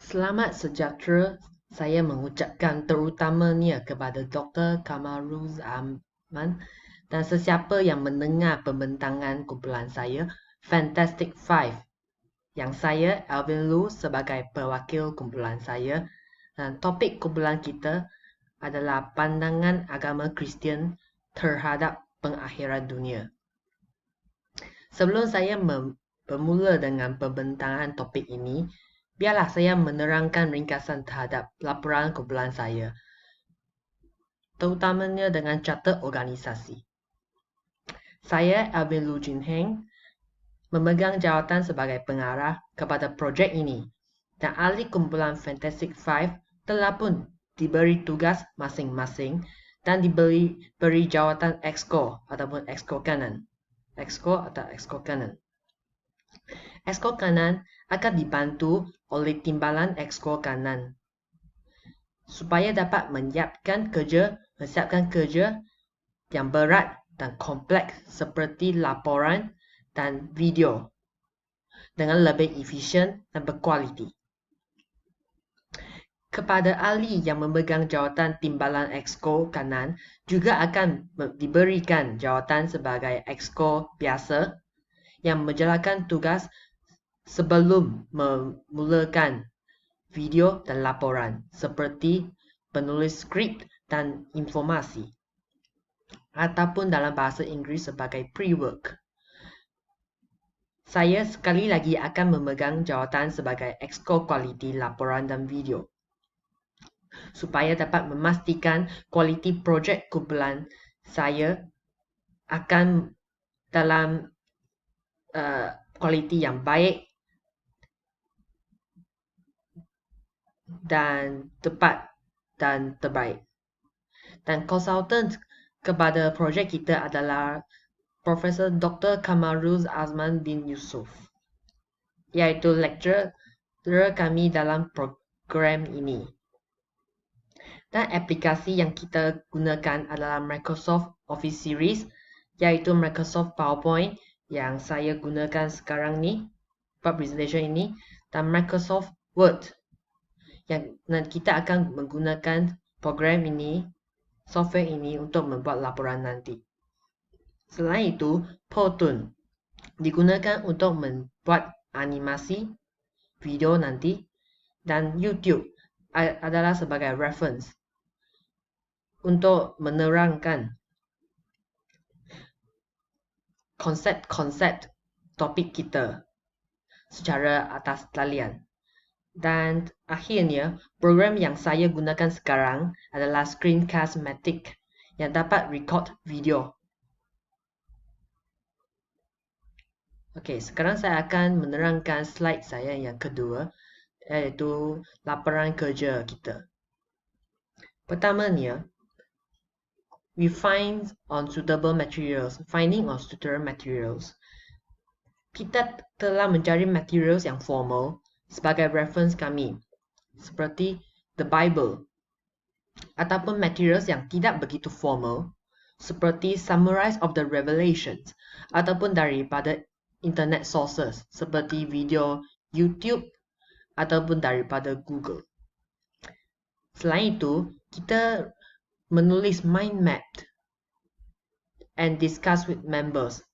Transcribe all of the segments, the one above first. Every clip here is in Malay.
Selamat sejahtera saya mengucapkan terutamanya kepada Dr. Kamaruzaman dan sesiapa yang mendengar pembentangan kumpulan saya, Fantastic Five, yang saya, Alvin Lu, sebagai pewakil kumpulan saya. Dan topik kumpulan kita adalah pandangan agama Kristian terhadap pengakhiran dunia. Sebelum saya bermula dengan pembentangan topik ini, biarlah saya menerangkan ringkasan terhadap laporan kumpulan saya, terutamanya dengan carta organisasi. Saya, Alvin Lu Jin Heng, memegang jawatan sebagai pengarah kepada projek ini, dan ahli kumpulan Fantastic Five telah pun diberi tugas masing-masing dan diberi jawatan Exco ataupun Exco kanan. Exco atau Exco kanan. Exco kanan akan dibantu oleh timbalan Exco kanan supaya dapat menyiapkan kerja yang berat dan kompleks seperti laporan dan video dengan lebih efisien dan berkualiti. Kepada ahli yang memegang jawatan timbalan Exco kanan juga akan diberikan jawatan sebagai Exco biasa yang menjalankan tugas sebelum memulakan video dan laporan seperti penulis skrip dan informasi ataupun dalam bahasa Inggeris sebagai pre-work. Saya sekali lagi akan memegang jawatan sebagai Exco kualiti laporan dan video supaya dapat memastikan kualiti projek kumpulan saya akan dalam kualiti yang baik dan tepat dan terbaik. Dan konsultan kepada projek kita adalah Profesor Dr. Kamaruz Azman bin Yusuf, iaitu lecturer kami dalam program ini. Dan aplikasi yang kita gunakan adalah Microsoft Office Series, iaitu Microsoft PowerPoint yang saya gunakan sekarang ni, buat presentation ini, dan Microsoft Word yang kita akan menggunakan program ini, software ini untuk membuat laporan nanti. Selain itu, Powtoon digunakan untuk membuat animasi video nanti, dan YouTube adalah sebagai reference untuk menerangkan konsep-konsep topik kita secara atas talian. Dan akhirnya, program yang saya gunakan sekarang adalah Screencast-Matic yang dapat record video. Okey, sekarang saya akan menerangkan slide saya yang kedua, iaitu laporan kerja kita. Pertamanya, finding on suitable materials. Kita telah mencari materials yang formal sebagai reference kami, seperti The Bible, ataupun materials yang tidak begitu formal, seperti Summarize of the Revelations, ataupun daripada internet sources, seperti video YouTube, ataupun daripada Google. Selain itu, kita menulis mind map and discuss with members.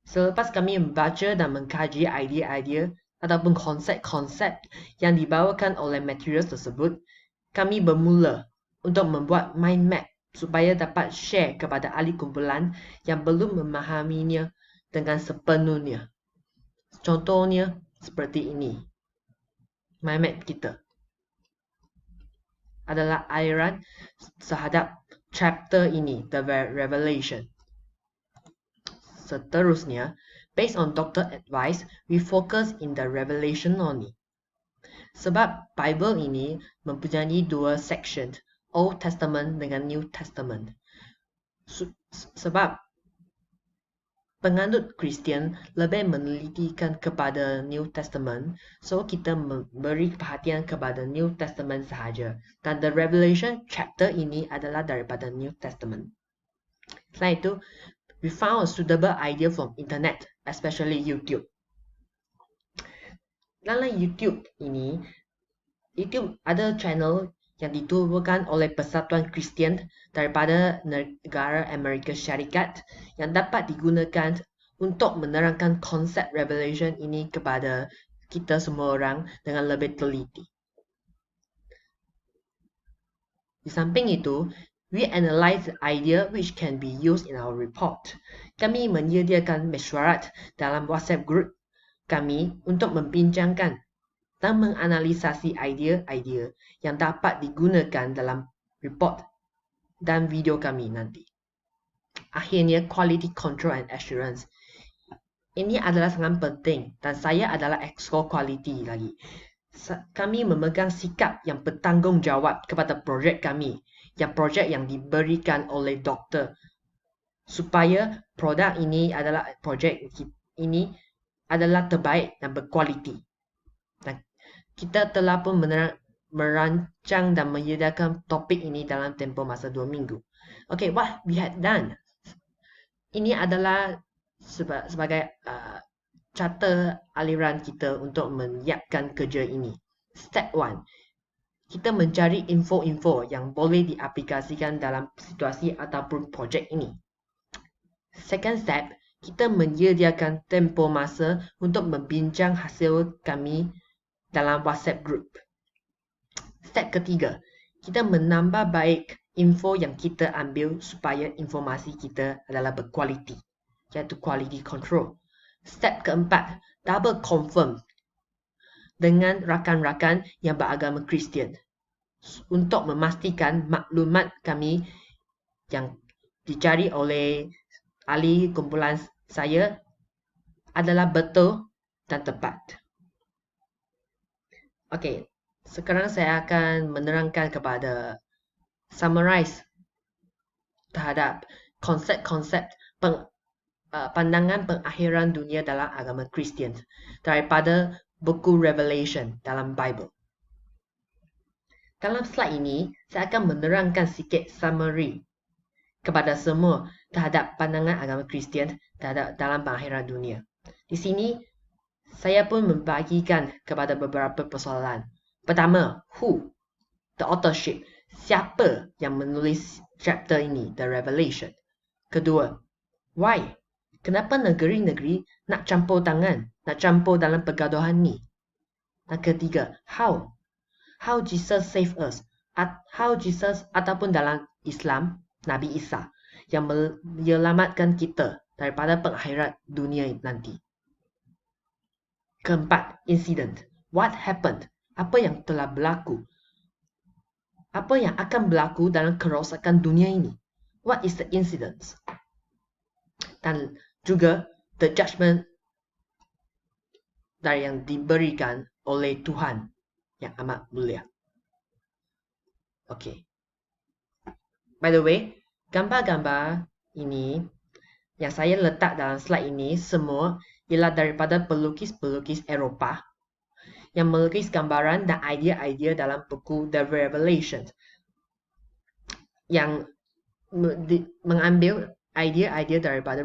Selepas kami membaca dan mengkaji idea-idea ataupun konsep-konsep yang dibawakan oleh materials tersebut, kami bermula untuk membuat mind map supaya dapat share kepada ahli kumpulan yang belum memahaminya dengan sepenuhnya. Contohnya seperti ini. Mind map kita adalah aliran terhadap chapter ini, The Revelation. Seterusnya, based on doctor advice, we focus in the Revelation only. Sebab Bible ini mempunyai dua section, Old Testament dengan New Testament. Sebab penganut Kristian lebih menelitikan kepada New Testament, so kita memberi perhatian kepada New Testament sahaja. Dan The Revelation chapter ini adalah daripada New Testament. Selain itu, we found a suitable idea from internet, especially YouTube. Dalam YouTube ini, Itu ada channel yang ditubuhkan oleh Persatuan Kristian daripada negara Amerika Syarikat yang dapat digunakan untuk menerangkan konsep revelation ini kepada kita semua orang dengan lebih teliti. Di samping itu, we analyze the idea which can be used in our report. Kami menyediakan mesyuarat dalam WhatsApp group kami untuk membincangkan dan menganalisasi idea-idea yang dapat digunakan dalam report dan video kami nanti. Akhirnya, quality control and assurance. Ini adalah sangat penting dan saya adalah exco quality lagi. Kami memegang sikap yang bertanggungjawab kepada projek kami, projek yang diberikan oleh doktor, supaya produk ini adalah terbaik dan berkualiti. Dan kita telah pun merancang dan menyediakan topik ini dalam tempoh masa 2 minggu. Okay, what we had done. Ini adalah sebagai carta aliran kita untuk menyiapkan kerja ini. Step 1. Kita mencari info-info yang boleh diaplikasikan dalam situasi ataupun projek ini. Second step, kita menyediakan tempoh masa untuk membincang hasil kami dalam WhatsApp group. Step ketiga, kita menambah baik info yang kita ambil supaya informasi kita adalah berkualiti, iaitu quality control. Step keempat, double confirm dengan rakan-rakan yang beragama Kristian untuk memastikan maklumat kami yang dicari oleh ahli kumpulan saya adalah betul dan tepat. Okey, sekarang saya akan menerangkan kepada summarize terhadap konsep-konsep pandangan pengakhiran dunia dalam agama Kristian daripada buku Revelation dalam Bible. Dalam slide ini, saya akan menerangkan sikit summary kepada semua terhadap pandangan agama Kristian dalam pengakhiran dunia. Di sini, saya pun membagikan kepada beberapa persoalan. Pertama, who? The authorship. Siapa yang menulis chapter ini, The Revelation? Kedua, why? Kenapa negeri-negeri nak campur tangan, nak campur dalam pergaduhan ni? Dan ketiga, how? How Jesus save us? How Jesus ataupun dalam Islam, Nabi Isa yang menyelamatkan kita daripada pengakhiran dunia nanti. Keempat, incident. What happened? Apa yang telah berlaku? Apa yang akan berlaku dalam kerosakan dunia ini? What is the incidents? Dan juga the judgment dari yang diberikan oleh Tuhan yang amat mulia. Okay. By the way, gambar-gambar ini yang saya letak dalam slide ini semua ialah daripada pelukis-pelukis Eropah yang melukis gambaran dan idea-idea dalam buku The Revelation yang mengambil idea-idea daripada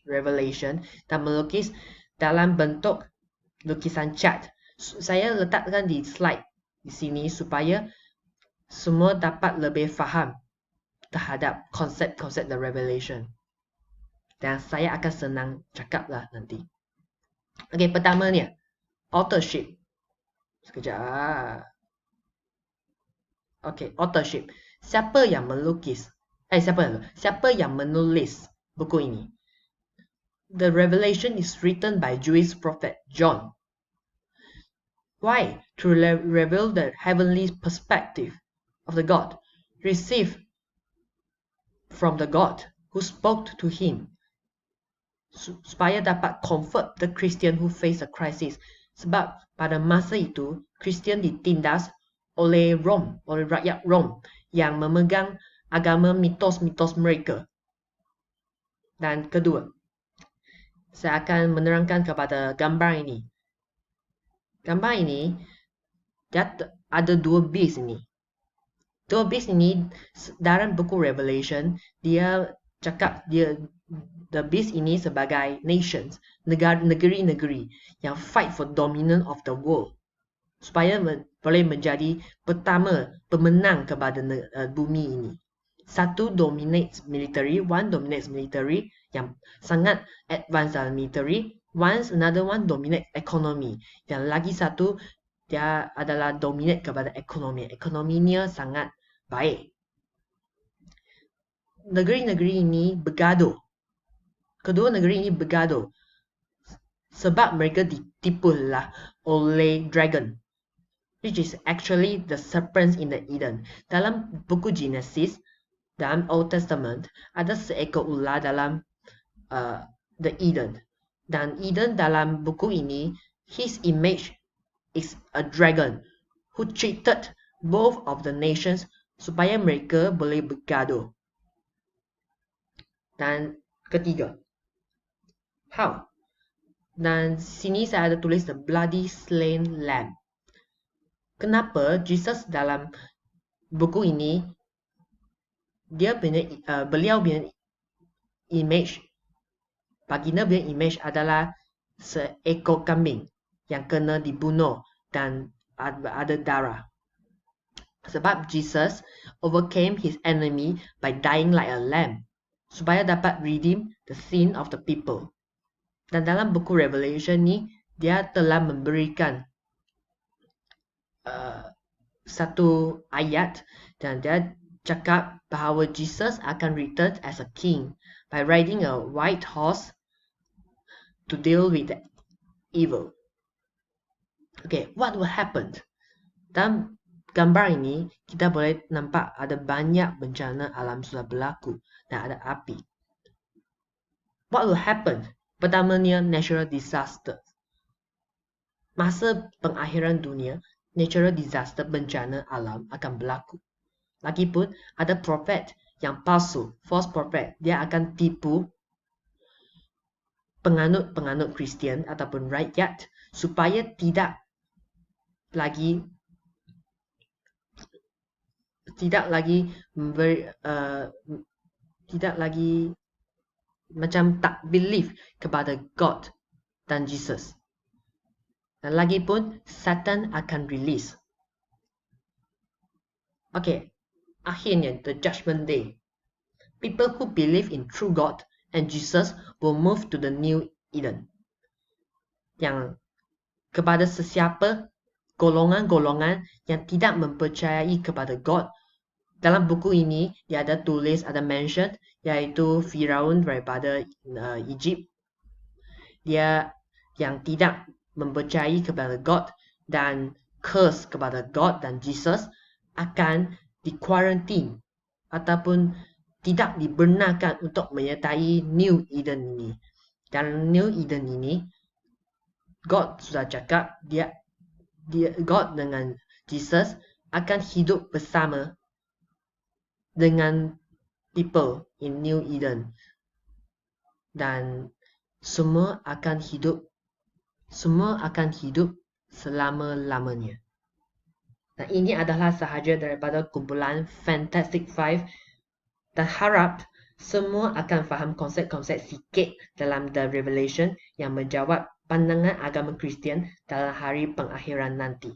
Revelation dan melukis dalam bentuk lukisan cat. Saya letakkan di slide di sini supaya semua dapat lebih faham terhadap konsep-konsep The Revelation. Dan saya akan senang cakaplah nanti. Okey, pertamanya authorship. Sekejap. Okey, authorship. Siapa yang melukis? Siapa yang menulis buku ini? The Revelation is written by Jewish prophet John. Why? To reveal the heavenly perspective of the God received from the God who spoke to him. Supaya dapat comfort the Christian who face a crisis. Sebab pada masa itu, Kristian ditindas oleh rakyat Rom yang memegang agama mitos-mitos mereka. Dan kedua, saya akan menerangkan kepada gambar ini. Gambar ini, dia ada dua beast ini. Dua beast ini, dalam buku Revelation, dia cakap the beast ini sebagai nations, negeri-negeri yang fight for dominance of the world. supaya boleh menjadi pertama pemenang kepada bumi ini. Satu dominates military, one dominates military yang sangat advanced dalam military, another one dominates economy. Yang lagi satu dia adalah dominate kepada ekonomi. Ekonominya sangat baik. Negeri-negeri ini bergaduh. Kedua negeri ini bergaduh sebab mereka ditipulah oleh dragon, which is actually the serpents in the Eden. Dalam buku Genesis, dalam Old Testament, ada seekor ular dalam the Eden. Dan Eden dalam buku ini, his image is a dragon who cheated both of the nations supaya mereka boleh bergaduh. Dan ketiga, how? Dan sini saya ada tulis the bloody slain lamb. Kenapa Jesus dalam buku ini beliau punya image, baginda punya image adalah seekor kambing yang kena dibunuh dan ada darah. Sebab Jesus overcame his enemy by dying like a lamb supaya dapat redeem the sin of the people. Dan dalam buku Revelation ni, dia telah memberikan satu ayat dan dia cakap bahawa Jesus akan return as a king by riding a white horse to deal with the evil. Okay, what will happen? Dalam gambar ini, kita boleh nampak ada banyak bencana alam sudah berlaku dan ada api. What will happen? Pertamanya, natural disaster. Masa pengakhiran dunia, natural disaster bencana alam akan berlaku. Lagipun ada prophet yang palsu, false prophet. Dia akan tipu penganut-penganut Kristian ataupun rakyat supaya tidak lagi macam tak believe kepada God dan Jesus. Dan lagipun Satan akan release. Okay, akhirnya the judgment day. People who believe in true God and Jesus will move to the new Eden. Yang kepada sesiapa golongan-golongan yang tidak mempercayai kepada God. Dalam buku ini dia ada tulis, ada mention, yaitu Firaun daripada Egypt. Dia yang tidak mempercayai kepada God dan curse kepada God dan Jesus akan di-quarantine ataupun tidak dibenarkan untuk menyertai New Eden ini. Dan New Eden ini, God sudah cakap God dengan Jesus akan hidup bersama dengan people in New Eden. Dan semua akan hidup selama-lamanya. Dan ini adalah sahaja daripada kumpulan Fantastic Five dan harap semua akan faham konsep-konsep sikit dalam The Revelation yang menjawab pandangan agama Kristian dalam hari pengakhiran nanti.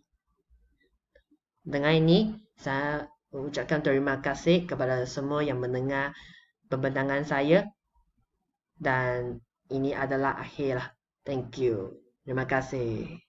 Dengan ini, saya mengucapkan terima kasih kepada semua yang mendengar pembentangan saya. Dan ini adalah akhir. Thank you. Terima kasih.